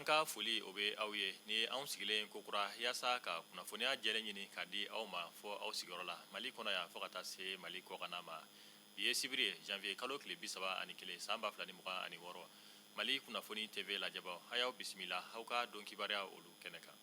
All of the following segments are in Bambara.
Anka foli obe auye ni anw sigilen kokura yasa ka kunnafoniya jɛlen ɲini ka di aw ma fo aw sigiyɔrɔ la Mali kɔnɔ yan fo ka taa se Mali kɔkana ma. Ye sibiri ye janvier kalo tile 31 san 2026 Mali kunnafoni TV lajɛbaw a y'aw bisimila aw ka don kibaruya olu kɛnɛ kan.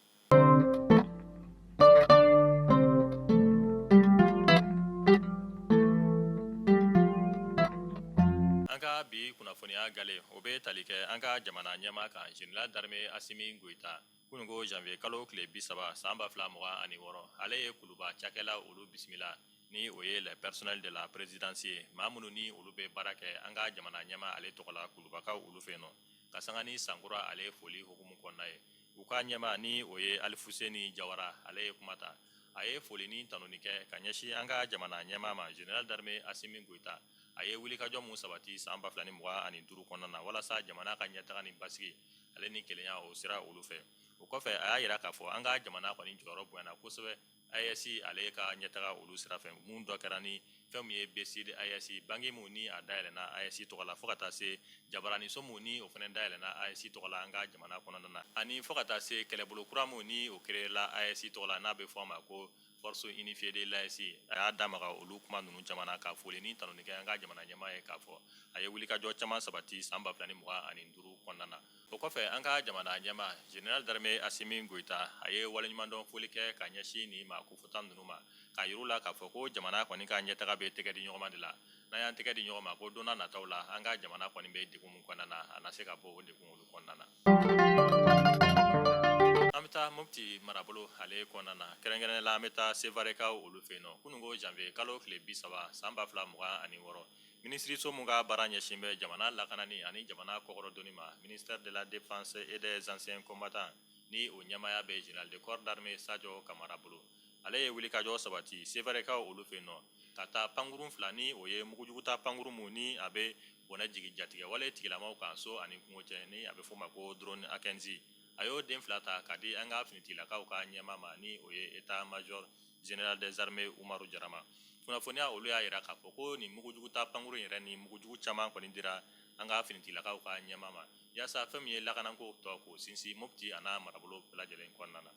Anka bi kunnafoniya gale o be tali kɛ an ka jamana ɲɛma kan General d'armée Assimi Goïta kunungo janvier kalo tile 30 san 2026 ale ye kuluba cakɛla olu bisimila ni o ye le personnel de la présidence ye maa minnu ni olu be baara kɛ an ka jamana ɲɛma ale tɔgɔla kulubakaw olu fɛ nɔ ka sanga ni sankura ale foli hukumu kɔnɔna ye u ka ɲɛma ni o ye Alifuseni Jawara ale ye kuma ta a ye foli ni tanuni kɛ ka ɲɛsin an ka jamana ɲɛma ma General d'armée Assimi Goïta a ye wulikajɔ mun sabati san 2025 kɔnɔna na walasa jamana ka ɲɛtaga ni basigi ale ni kelenya o sira olu fɛ o kɔfɛ a y'a yira k'a fɔ an ka jamana kɔni jɔyɔrɔ bonyana kosɛbɛ AES ale ka ɲɛtaga olu sira fɛ mun dɔ kɛra ni fɛn min ye BCD AES bange mun ni a dayɛlɛnna AES tɔgɔ la fo ka taa se jabaraniso mun ni o fɛnɛ dayɛlɛnna AES tɔgɔ la an ka jamana kɔnɔna na ani fo ka taa se kɛlɛbolo kura mun ni o créera AES tɔgɔ la n'a bɛ fɔ a ma ko Force unifiée de l'AES a y'a damaga olu kuma ninnu caman na ka foli ni tanuni kɛ an ka jamana ɲɛmaa ye k'a fɔ a ye wulikajɔ caman sabati san 2025 kɔnɔna na o kɔfɛ an ka jamana ɲɛmaa General d'armée Assimi Goïta a ye waleɲumandɔn foli kɛ ka ɲɛsin ni ma kufuta ninnu ma ka yir'u la k'a fɔ ko jamana kɔni ka ɲɛtaga bɛ tɛgɛ di ɲɔgɔn ma de la n'an y'an tɛgɛ di ɲɔgɔn ma ko don n'a nataw la an ka jamana kɔni bɛ degun mun kɔnɔna na a na se ka bɔ o degun olu kɔnɔna na. An bɛ taa Mopti marabolo ale kɔnɔna na kɛrɛnkɛrɛnnen la an bɛ taa Sevarekaw olu fɛ yen nɔ kunungo janvier kalo tile 30 san 2026 minisiriso mun ka baara ɲɛsin bɛ jamana lakanani ani jamana kɔkɔrɔdonni ma ministère de la défense et des anciens combattants ni o ɲɛmaya bɛ général de corps d'armée Sadio Kamara bolo ale ye wulikajɔ sabati Sevarekaw olu fɛ yen nɔ ka taa pankurun fila ni o ye mugujuguta pankurun mun ni a bɛ bɔnɛ jigi jatigɛ wale tigilamaw kan so ani kungo cɛ ni a bɛ fɔ o ma ko drone Akenzi a y'o den fila ta ka di an ka finitigilakaw ka ɲɛma ma ni o ye état major général des armées Umaru Jarama kunnafoniya olu y'a yira k'a fɔ ko nin mugujuguta pankurun yɛrɛ ni mugujugu caman kɔni dira an ka finitigilakaw ka ɲɛma ma yaasa fɛn min ye lakanako tɔ k'o sinsin Mopti a n'a marabolo bɛɛ lajɛlen kɔnɔna na.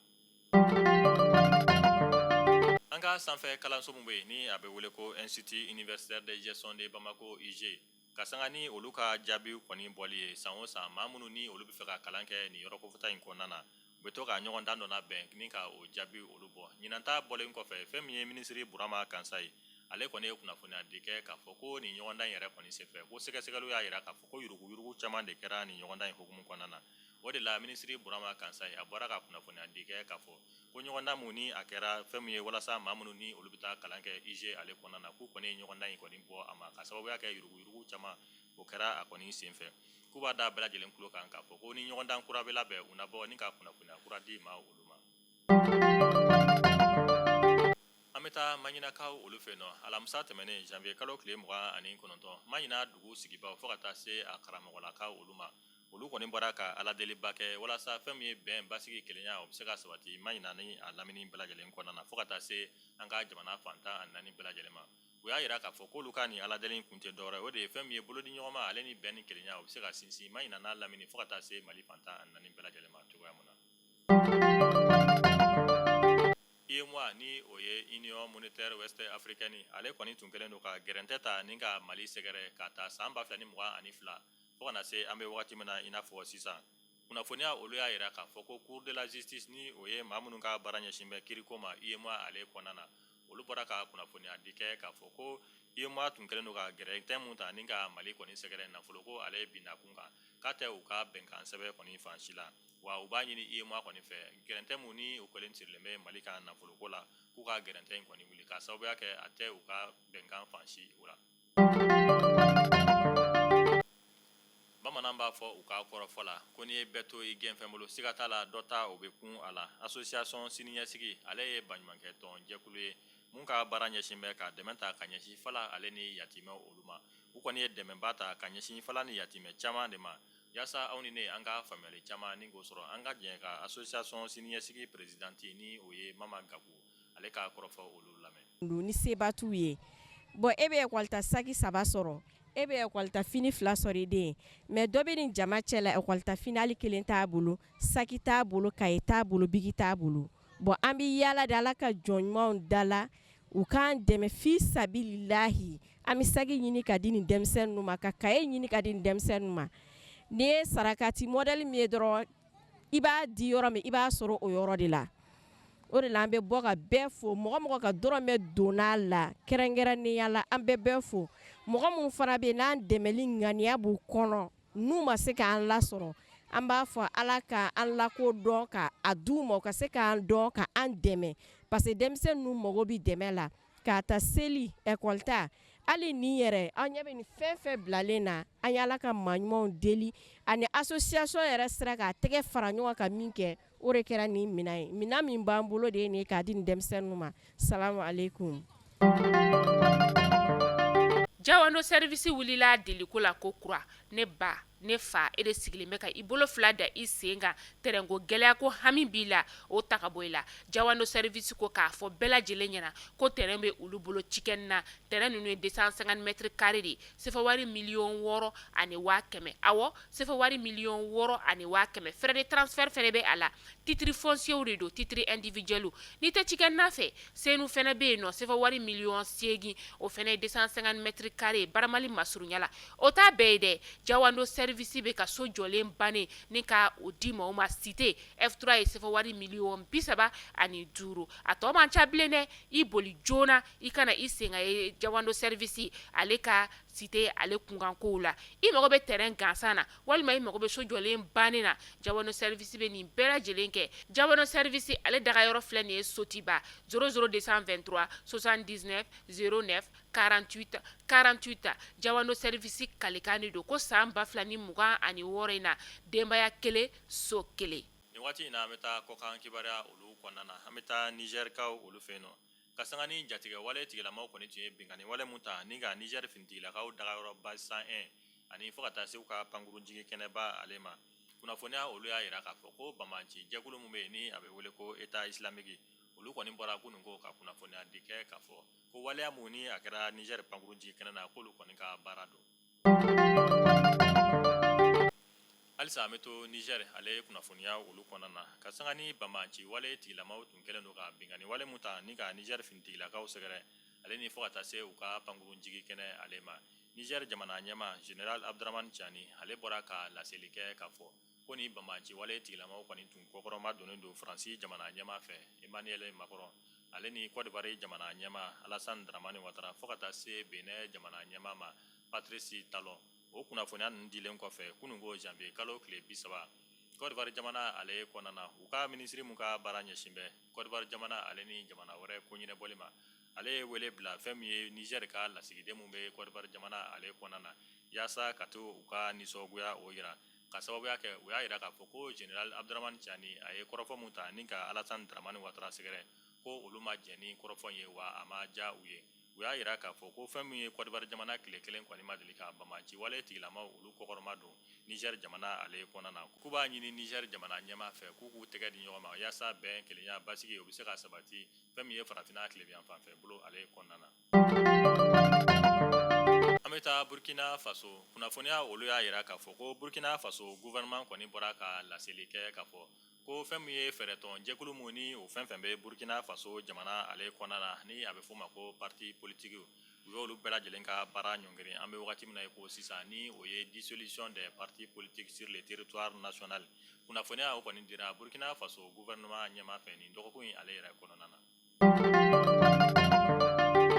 An ka sanfɛ kalanso mun bɛ yen ni a bɛ wele ko Institut universitaire de gestion de Bamako IG ka sanga ni olu ka jaabi kɔni bɔli ye san o san maa minnu ni olu bɛ fɛ ka kalan kɛ nin yɔrɔ kofuta in kɔnɔna na u bɛ to ka ɲɔgɔn dan dɔ labɛn ni ka o jaabi olu bɔ ɲinanta bɔlen kɔfɛ fɛn min ye minisiri Burama Kansa ye ale kɔni ye kunnafoniya di kɛ k'a fɔ ko nin ɲɔgɔn dan yɛrɛ kɔni senfɛ ko sɛgɛsɛgɛliw y'a yira k'a fɔ ko yuruguyurugu caman de kɛra nin ɲɔgɔn dan in hukumu kɔnɔna na o de la minisiri Burama Kansa a bɔra ka kunnafoniya di kɛ k'a fɔ ko ɲɔgɔn dan mun ni a kɛra fɛn min ye walasa maa minnu ni olu bɛ taa kalan kɛ IG ale kɔnɔna na k'u kɔni ye ɲɔgɔn dan in kɔni bɔ a ma ka sababuya kɛ yuruguyurugu caman o kɛra a kɔni senfɛ k'u b'a da bɛɛ lajɛlen tulo kan k'a fɔ ko ni ɲɔgɔn dan kura bɛ labɛn u na bɔ ni ka kunnafoniya kura di ma olu ma. An bɛ taa Maɲinakaw olu fɛ yen nɔ alamisa tɛmɛnen janvier kalo tile 29 Maɲina dugu sigibaw fo ka taa se a karamɔgɔlakaw olu ma olu kɔni bɔra ka aladeliba kɛ walasa fɛn min ye bɛn basigi kelenya o bɛ se ka sabati Maɲina ni a lamini bɛɛ lajɛlen kɔnɔna na fo ka taa se an ka jamana fantan 4 bɛɛ lajɛlen ma u y'a yira k'a fɔ k'olu ka nin aladeli kun tɛ dɔwɛrɛ o de ye fɛn min ye bolodi ɲɔgɔn ma ale ni bɛn ni kelenya o bɛ se ka sinsin Maɲina n'a lamini fo ka taa se Mali fantan 4 bɛɛ lajɛlen ma cogoya mun na. UEMOA ni o ye Union monétaire ouest africaine ale kɔni tun kɛlen don ka gɛrɛntɛ ta ni ka Mali sɛgɛrɛ ka taa san 2022 fo kana se an bɛ wagati min na i n'a fɔ sisan kunnafoniya olu y'a yira k'a fɔ ko cour de la justice ni o ye maa minnu ka baara ɲɛsin bɛ kiriko ma UEMOA ale kɔnɔna na olu bɔra ka kunnafoniya di kɛ k'a fɔ ko UEMOA tun kɛlen don ka gɛrɛntɛ mun ta ni ka Mali kɔni sɛgɛrɛ nafolo ko ale binna kun kan k'a tɛ u ka bɛnkan sɛbɛn kɔni fan si la wa u b'a ɲini UEMOA kɔni fɛ gɛrɛntɛ mun ni o kɛlen sirilen bɛ Mali ka nafoloko la k'u ka gɛrɛntɛ in kɔni wuli ka sababuya kɛ a tɛ u ka bɛnkan fan si o la. Bamanan b'a fɔ u ka kɔrɔfɔ la ko n'i ye bɛɛ to i gɛnfɛn bolo siga t'a la dɔ ta o bɛ kun a la association siniɲɛsigi ale ye baɲumankɛ tɔn jɛkulu ye mun ka baara ɲɛsin bɛ ka dɛmɛ ta ka ɲɛsin fala ale ni yatimɛ olu ma u kɔni ye dɛmɛba ta ka ɲɛsin fala ni yatimɛ caman de ma yaasa aw ni ne an ka faamuyali caman ni k'o sɔrɔ an ka jɛ ka association siniɲɛsigi présidente ni o ye Mama Gaku ale ka kɔrɔfɔ olu lamɛn. Ni seba t'u ye bon e bɛ école ta saki 3 sɔrɔ e be école fini fila sɔrɔ den mais dɔ bɛ nin jama cɛla école fini hali kelen t'a bolo saki t'a bolo kaye t'a bolo bigi t'a bolo bon an bɛ yaala de Ala ka jɔn ɲumanw dala u k'an dɛmɛ fi sabilillahi an bɛ saki ɲini ka di nin denmisɛnninw ma ka kaye ɲini ka di nin denmisɛnninw ma ni ye sarakati modèle min ye dɔrɔn i b'a di yɔrɔ min i b'a sɔrɔ o yɔrɔ de la o de la an bɛ bɔ ka bɛɛ fo mɔgɔ mɔgɔ ka dɔrɔmɛ donna la kɛrɛnkɛrɛnnenya la an bɛ bɛɛ fo mɔgɔ minnu fana bɛ yen n'an dɛmɛli ŋaniya b'u kɔnɔ n'u ma se k'an lasɔrɔ an b'a fɔ Ala ka an lakodɔn ka a d'u ma u ka se k'an dɔn ka an dɛmɛ parce que denmisɛnnin ninnu mago bɛ dɛmɛ la k'a ta seli école ta hali nin yɛrɛ an ɲɛ bɛ nin fɛn fɛn bilalen na an ye Ala ka maa ɲumanw deli ani association yɛrɛ sera k'a tɛgɛ fara ɲɔgɔn kan min kɛ o de kɛra nin minɛn ye minɛn min b'an bolo de ye nin ye k'a di nin denmisɛnninw ma salamu aleykum. Jawando service wulila deliko la ko kura ne ba ne fa e de sigilen bɛ ka i bolo fila da i sen kan terrain ko gɛlɛya ko hami b'i la o ta ka bɔ i la Jawando service ko k'a fɔ bɛɛ lajɛlen ɲɛna ko terrain bɛ olu bolo cikɛni na terrain ninnu ye 250 mètres carrés de sefa wari 6,6 ani 100,000 awɔ sefa wari 6,6 ani 100,000 frais de transfert fɛnɛ bɛ a la titre foncier de don titre individuel ni tɛ cikɛni na fɛ senu fɛnɛ bɛ yen nɔ sefa wari 8,000,000 o fɛnɛ ye 250 mètres carrés baramali masurunya la o t'a bɛɛ ye dɛ Jawando service bɛ ka so jɔlen bannen ni ka o di ma o ma cité F3 ye sefa wari 35,000,000 a tɔ man ca bilen dɛ i boli joona i kana i sen ka ye Jawando service ale ka cité ale kunkan kow la i mago bɛ terrain gansan na walima i mago bɛ so jɔlen bannen na Jawando service bɛ nin bɛɛ lajɛlen kɛ Jawando service ale daga yɔrɔ filɛ nin ye Sotiba 00223 79 09 48 48 Jawando service kalikan de don ko san 2026 in na denbaya kelen so kelen. Ni waati in na an bɛ taa kɔkan kibaruya olu kɔnɔna na an bɛ taa Niger kaw olu fɛ yen nɔ ka sanga ni jatigɛ wale tigilamaw kɔni tun ye binkani wale mun ta ni ka Niger finitigilakaw dagayɔrɔba 101 ani fo ka taa se u ka pankurunjigi kɛnɛba ale ma kunnafoniya olu y'a jira k'a fɔ ko Bamanci jɛkulu min bɛ yen ni a bɛ wele ko État islamique olu kɔni bɔra kunun ko ka kunnafoniya di kɛ k'a fɔ ko waleya mun ni a kɛra Niger pankurunjigi kɛnɛ na k'olu kɔni ka baara don. Halisa an bɛ to Niger ale kunnafoniya olu kɔnɔna na ka sanga ni Bamanci wale tigilamaw tun kɛlen don ka binkani wale mun ta ni ka Niger finitigilakaw sɛgɛrɛ ale ni fo ka taa se u ka pankurunjigi kɛnɛ ale ma Niger jamana ɲɛma General Abdramane Tiani ale bɔra ka laseli kɛ k'a fɔ ko ni Bamanci wale tigilamaw kɔni tun kɔkɔrɔma donnen don Faransi jamana ɲɛma fɛ Emmanuel Macron ale ni Côte d'Ivoire jamana ɲɛma Alassane Dramane Ouattara fo ka taa se Benin jamana ɲɛma ma Patrice Talon o kunnafoniya ninnu dilen kɔfɛ kununko janvier kalo tile 30 Côte d'Ivoire jamana ale kɔnɔna na u ka minisiri mun ka baara ɲɛsin bɛ Côte d'Ivoire jamana ale ni jamana wɛrɛ ko ɲinɛbɔli ma ale ye wele bila fɛn min ye Niger ka lasigiden mun bɛ Côte d'Ivoire jamana ale kɔnɔna na yaasa ka to u ka nisɔngoya o yira ka sababuya kɛ u y'a yira k'a fɔ ko General Abdramane Tiani a ye kɔrɔfɔ mun ta ni ka Alassane Dramane Ouattara sɛgɛrɛ ko olu ma jɛn ni kɔrɔfɔ ye wa a ma ja u ye u y'a yira k'a fɔ ko fɛn min ye Côte d'Ivoire jamana tile kelen kɔni ma deli ka Bamanci wale tigilamaw olu kɔkɔrɔma don Niger jamana ale kɔnɔna na k'u b'a ɲini Niger jamana ɲɛma fɛ k'u k'u tɛgɛ di ɲɔgɔn ma yaasa bɛn kelenya basigi o bɛ se ka sabati fɛn min ye farafinna tilebiyan fanfɛ bolo ale kɔnɔna na. An bɛ taa Burkina Faso kunnafoniya olu y'a jira k'a fɔ ko Burkina Faso gouvernement kɔni bɔra ka laseli kɛ k'a fɔ ko fɛn min ye fɛɛrɛtɔn jɛkulu mun ni o fɛn fɛn bɛ Burkina Faso jamana ale kɔnɔna na ni a bɛ f'o ma ko parti politique u y'olu bɛɛ lajɛlen ka baara ɲɔngiri an bɛ wagati min na ko sisan ni o ye dissolution des partis politiques sur le territoire national kunnafoniya o kɔni dira Burkina Faso gouvernement ɲɛma fɛ nin dɔgɔkun in ale yɛrɛ kɔnɔna na.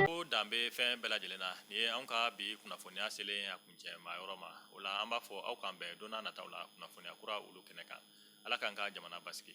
Ko dan bɛ fɛn bɛɛ lajɛlen na ni ye anw ka bi kunnafoniya selen a kuncɛ maa yɔrɔ ma o la an b'a fɔ aw kan bɛn don n'a nataw la kunnafoniya kura olu kɛnɛ kan Ala k'an ka jamana basigi.